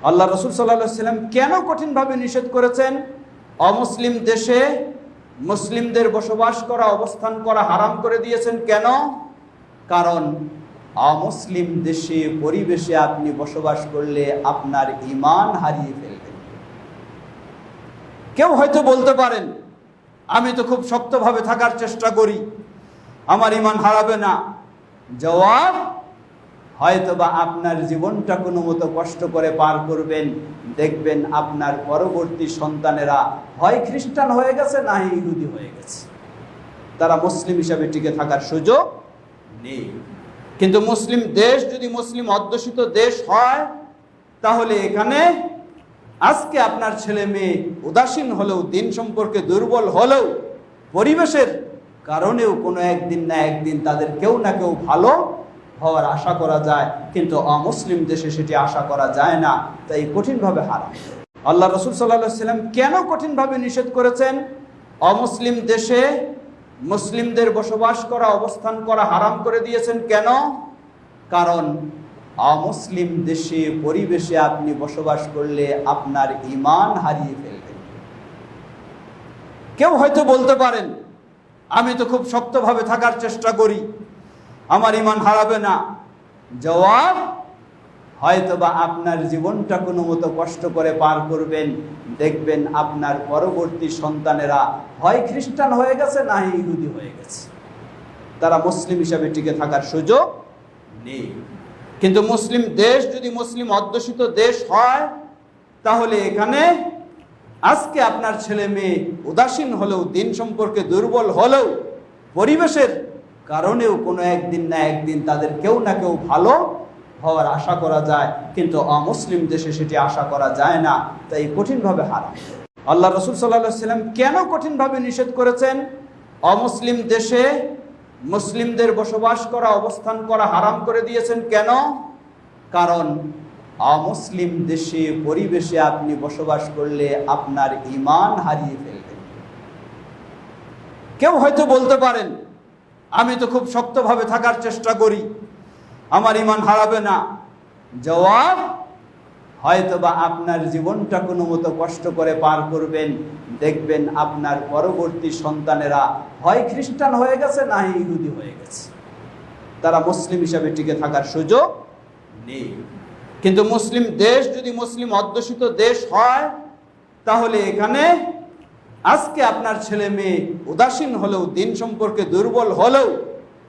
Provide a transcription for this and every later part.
আল্লাহ রসুল সাল্লাল্লাহু আলাইহি ওয়াসাল্লাম কেন কঠিনভাবে নিষেধ করেছেন? অমুসলিম দেশে মুসলিমদের বসবাস করা, অবস্থান করা হারাম করে দিয়েছেন। কেন? কারণ অমুসলিম দেশে পরিবেশে আপনি বসবাস করলে আপনার ঈমান হারিয়ে ফেলবেন। কেউ হয়তো বলতে পারেন, আমি তো খুব শক্তভাবে থাকার চেষ্টা করি, আমার ঈমান হারাবে না। জবাব, হয়তোবা আপনার জীবনটা কোনো মতো কষ্ট করে পার করবেন, দেখবেন আপনার পরবর্তী সন্তানেরা হয় খ্রিস্টান হয়ে গেছে, না ইহুদি হয়ে গেছে। তারা মুসলিম হিসাবে টিকে থাকার সুযোগ নেই। কিন্তু মুসলিম দেশ যদি মুসলিম অধ্যুষিত দেশ হয়, তাহলে এখানে আজকে আপনার ছেলে মেয়ে উদাসীন হলেও, দিন সম্পর্কে দুর্বল হলেও, পরিবেশের কারণেও কোনো একদিন না একদিন তাদের কেউ না কেউ ভালো হওয়ার আশা করা যায়। কিন্তু অমুসলিম দেশে সেটি আশা করা যায় না, তাই কঠিনভাবে হারাম। আল্লাহ রসুল সাল্লাল্লাহু আলাইহি ওয়াসাল্লাম কেন কঠিনভাবে নিষেধ করেছেন? অমুসলিম দেশে মুসলিমদের বসবাস করা, অবস্থান করা হারাম করে দিয়েছেন। কেন? কারণ অমুসলিম দেশে পরিবেশে আপনি বসবাস করলে আপনার ঈমান হারিয়ে ফেলবেন। কেউ হয়তো বলতে পারেন, আমি তো খুব শক্তভাবে থাকার চেষ্টা করি, আমার ঈমান হারাবে না। জবাব, হয়তোবা আপনার জীবনটা কোনো মতো কষ্ট করে পার করবেন, দেখবেন আপনার পরবর্তী সন্তানেরা হয় খ্রিস্টান হয়ে গেছে, না ইহুদি হয়ে গেছে। তারা মুসলিম হিসাবে টিকে থাকার সুযোগ নেই। কিন্তু মুসলিম দেশ যদি মুসলিম অধ্যুষিত দেশ হয়, তাহলে এখানে আজকে আপনার ছেলে মেয়ে উদাসীন হলেও, দিন সম্পর্কে দুর্বল হলেও, পরিবেশের কারণেও কোনো একদিন না একদিন তাদের কেউ না কেউ ভালো হওয়ার আশা করা যায়। কিন্তু অমুসলিম দেশে সেটি আশা করা যায় না, তাই কঠিনভাবে হারাম। আল্লাহ রসুল সাল্লাল্লাহু আলাইহি ওয়াসাল্লাম কেন কঠিনভাবে নিষেধ করেছেন? অমুসলিম দেশে মুসলিমদের বসবাস করা, অবস্থান করা হারাম করে দিয়েছেন। কেন? কারণ অমুসলিম দেশে পরিবেশে আপনি বসবাস করলে আপনার ঈমান হারিয়ে ফেলবেন। কেউ হয়তো বলতে পারেন, আমি তো খুব শক্তভাবে থাকার চেষ্টা করি, আমার ঈমান হারাবে না। জবাব, হয়তোবা আপনার জীবনটা কোনো মতো কষ্ট করে পার করবেন, দেখবেন আপনার পরবর্তী সন্তানেরা হয় খ্রিস্টান হয়ে গেছে, না ইহুদি হয়ে গেছে। তারা মুসলিম হিসাবে টিকে থাকার সুযোগ নেই। কিন্তু মুসলিম দেশ যদি মুসলিম অধ্যুষিত দেশ হয়, তাহলে এখানে আজকে আপনার ছেলে মেয়ে উদাসীন হলেও, দিন সম্পর্কে দুর্বল হলেও,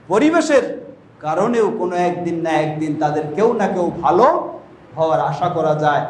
পরিবেশের কারণেও কোনো একদিন না একদিন তাদের কেউ না কেউ ভালো হওয়ার আশা করা যায়।